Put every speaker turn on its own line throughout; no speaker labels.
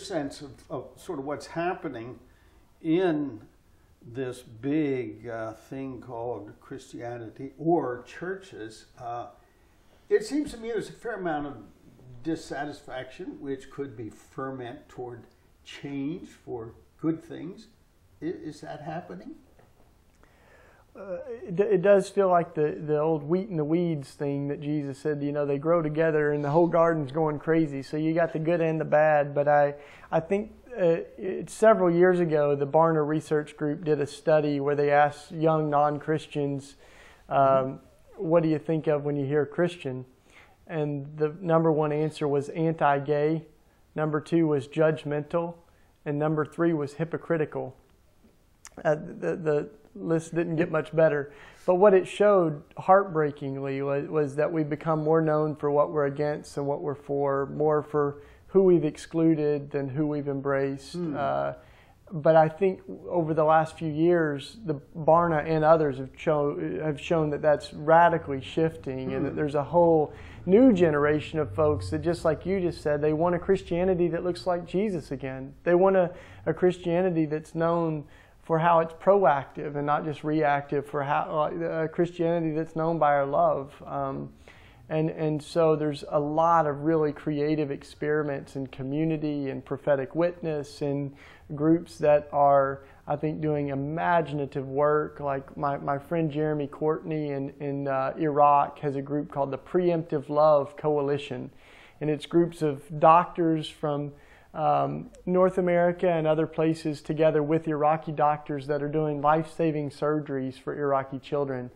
sense of sort of what's happening in this big thing called Christianity or churches, it seems to me there's a fair amount of dissatisfaction, which could be ferment toward change for good things. Is that happening?
It does feel like the old wheat and the weeds thing that Jesus said, you know, they grow together and the whole garden's going crazy. So you got the good and the bad. But I think several years ago, the Barna Research Group did a study where they asked young non-Christians, what do you think of when you hear Christian? And the number one answer was anti-gay. Number two was judgmental. And number three was hypocritical. The list didn't get much better. But what it showed, heartbreakingly, was that we become more known for what we're against and what we're for, more for who we've excluded than who we've embraced. But I think over the last few years, the Barna and others have shown that that's radically shifting, and that there's a whole new generation of folks that, just like you just said, they want a Christianity that looks like Jesus again. They want a Christianity that's known for how it's proactive and not just reactive, for how a Christianity that's known by our love. And so there's a lot of really creative experiments in community and prophetic witness and groups that are, I think, doing imaginative work. Like my friend Jeremy Courtney in Iraq has a group called the Preemptive Love Coalition. And it's groups of doctors from North America and other places together with Iraqi doctors that are doing life-saving surgeries for Iraqi children.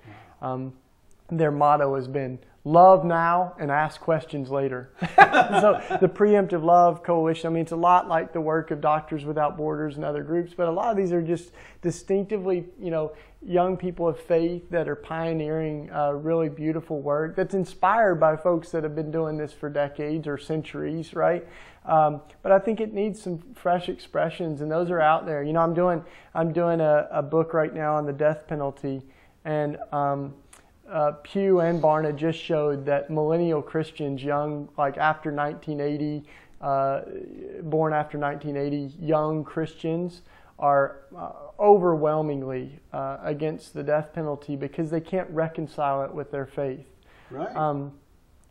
Their motto has been, love now and ask questions later. So the Preemptive Love Coalition, I mean, it's a lot like the work of Doctors Without Borders and other groups, but a lot of these are just distinctively, you know, young people of faith that are pioneering really beautiful work that's inspired by folks that have been doing this for decades or centuries, right? But I think it needs some fresh expressions, and those are out there. You know, I'm doing a book right now on the death penalty, and Pew and Barna just showed that millennial Christians, young, like after 1980, born after 1980, young Christians are overwhelmingly against the death penalty because they can't reconcile it with their faith.
Right.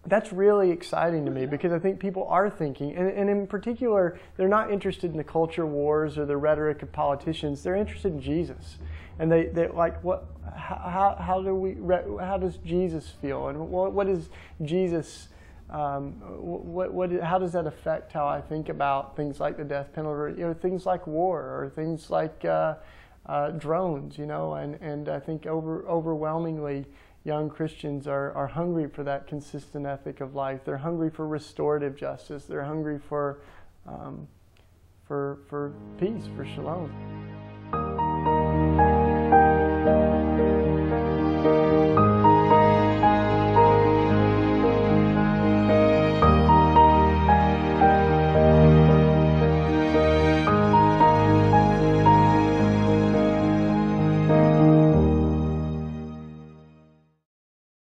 That's really exciting to me, because I think people are thinking, and in particular, they're not interested in the culture wars or the rhetoric of politicians. They're interested in Jesus, and they like what. How does Jesus feel, and what is Jesus? How does that affect how I think about things like the death penalty, or things like war, or things like drones? You know, and I think overwhelmingly, young Christians are hungry for that consistent ethic of life. They're hungry for restorative justice. They're hungry for peace, for shalom.